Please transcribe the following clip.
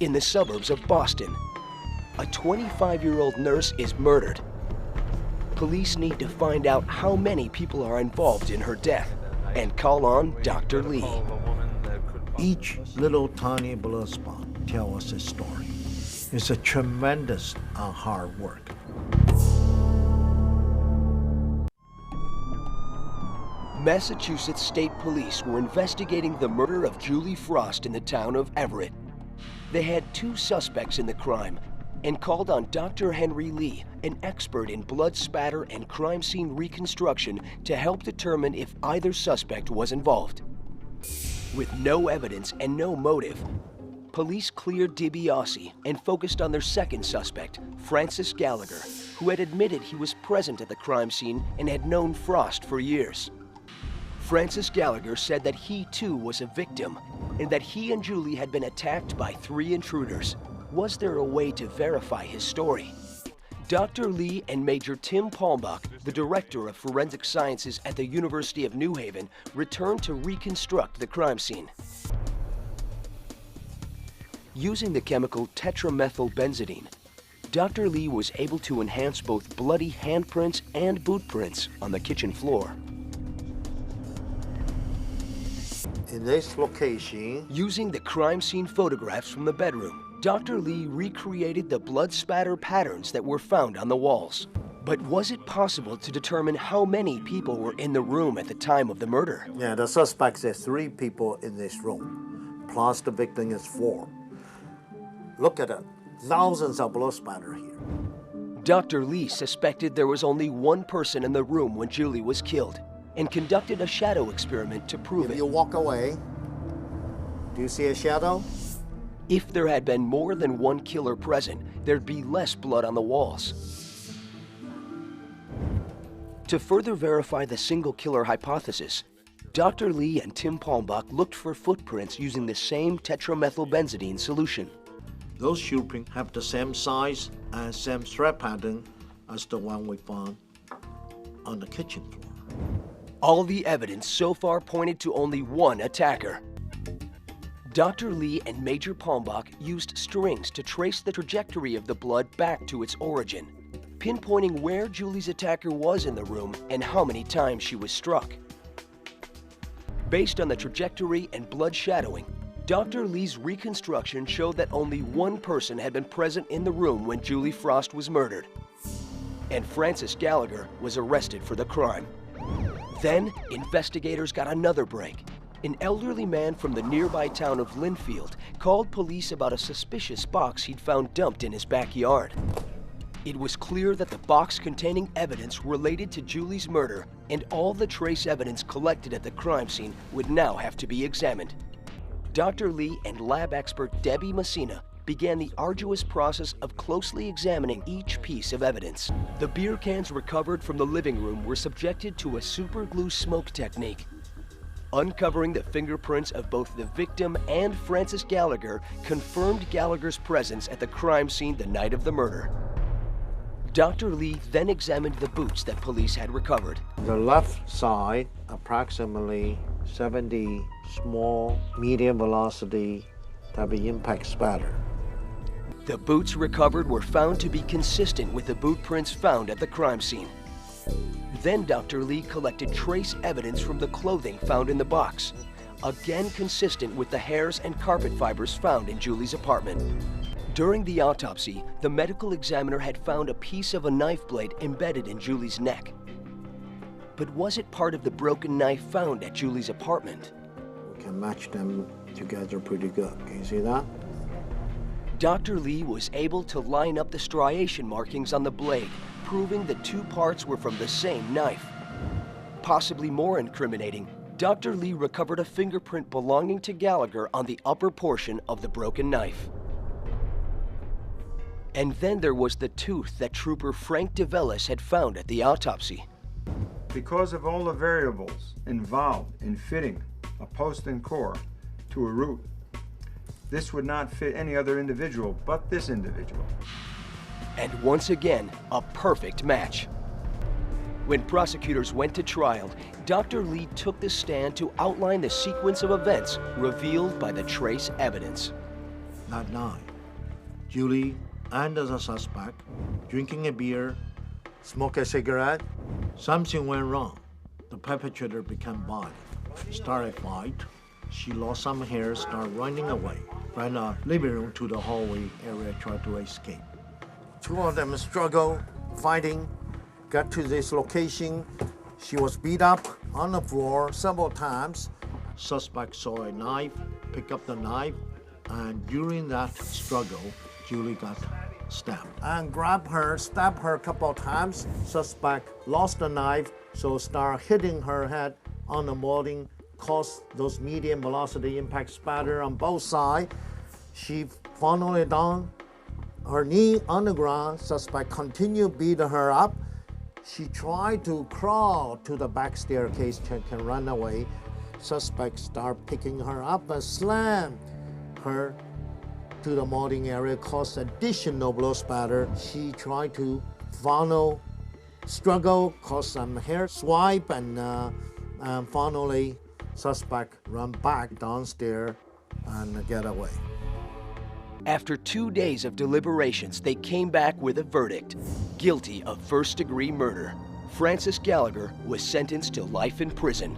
In the suburbs of Boston, a 25-year-old nurse is murdered. Police need to find out how many people are involved in her death and call on Dr. Lee. Each little tiny blood spot tells us a story. It's a tremendous hard work. Massachusetts State Police were investigating the murder of Julie Frost in the town of Everett. They had 2 suspects in the crime and called on Dr. Henry Lee, an expert in blood spatter and crime scene reconstruction, to help determine if either suspect was involved. With no evidence and no motive, police cleared DiBiase and focused on their second suspect, Francis Gallagher, who had admitted he was present at the crime scene and had known Frost for years. Francis Gallagher said that he too was a victim and that he and Julie had been attacked by 3 intruders. Was there a way to verify his story? Dr. Lee and Major Tim Palmbach, the director of forensic sciences at the University of New Haven, returned to reconstruct the crime scene. Using the chemical tetramethylbenzidine, Dr. Lee was able to enhance both bloody handprints and boot prints on the kitchen floor. In this location, using the crime scene photographs from the bedroom, Dr. Lee recreated the blood spatter patterns that were found on the walls. But was it possible to determine how many people were in the room at the time of the murder? Yeah, the suspect says 3 people in this room, plus the victim is 4. Look at it, thousands of blood spatter here. Dr. Lee suspected there was only 1 person in the room when Julie was killed, and conducted a shadow experiment to prove it. If you walk away, do you see a shadow? If there had been more than 1 killer present, there'd be less blood on the walls. To further verify the single killer hypothesis, Dr. Lee and Tim Palmbach looked for footprints using the same tetramethylbenzidine solution. Those shoe prints have the same size and same thread pattern as the one we found on the kitchen floor. All the evidence so far pointed to only 1 attacker. Dr. Lee and Major Palmbach used strings to trace the trajectory of the blood back to its origin, pinpointing where Julie's attacker was in the room and how many times she was struck. Based on the trajectory and blood shadowing, Dr. Lee's reconstruction showed that only 1 person had been present in the room when Julie Frost was murdered, and Francis Gallagher was arrested for the crime. Then, investigators got another break. An elderly man from the nearby town of Linfield called police about a suspicious box he'd found dumped in his backyard. It was clear that the box containing evidence related to Julie's murder and all the trace evidence collected at the crime scene would now have to be examined. Dr. Lee and lab expert Debbie Messina began the arduous process of closely examining each piece of evidence. The beer cans recovered from the living room were subjected to a superglue smoke technique. Uncovering the fingerprints of both the victim and Francis Gallagher confirmed Gallagher's presence at the crime scene the night of the murder. Dr. Lee then examined the boots that police had recovered. The left side, approximately 70 small, medium velocity type of impact spatter. The boots recovered were found to be consistent with the boot prints found at the crime scene. Then Dr. Lee collected trace evidence from the clothing found in the box, again consistent with the hairs and carpet fibers found in Julie's apartment. During the autopsy, the medical examiner had found a piece of a knife blade embedded in Julie's neck. But was it part of the broken knife found at Julie's apartment? We can match them together pretty good. Can you see that? Dr. Lee was able to line up the striation markings on the blade, proving the 2 parts were from the same knife. Possibly more incriminating, Dr. Lee recovered a fingerprint belonging to Gallagher on the upper portion of the broken knife. And then there was the tooth that Trooper Frank DeVellis had found at the autopsy. Because of all the variables involved in fitting a post and core to a root, this would not fit any other individual but this individual. And once again, a perfect match. When prosecutors went to trial, Dr. Lee took the stand to outline the sequence of events revealed by the trace evidence. that night. Julie and the suspect drinking a beer, smoke a cigarette. Something went wrong. The perpetrator became violent, started a fight. She lost some hair, started running away, ran the living room to the hallway area, tried to escape. Two of them struggled, fighting, got to this location. She was beat up on the floor several times. Suspect saw a knife, picked up the knife, and during that struggle, Julie got stabbed. And grabbed her, stabbed her a couple of times. Suspect lost the knife, so started hitting her head on the molding, caused those medium velocity impact spatter on both sides. She funneled down, her knee on the ground. Suspect continued beating her up. She tried to crawl to the back staircase and can run away. Suspect started picking her up and slammed her to the molding area, caused additional blood spatter. She tried to funnel, struggle, caused some hair swipe, and finally, suspect ran back downstairs and get away. After 2 days of deliberations, they came back with a verdict: guilty of first-degree murder. Francis Gallagher was sentenced to life in prison.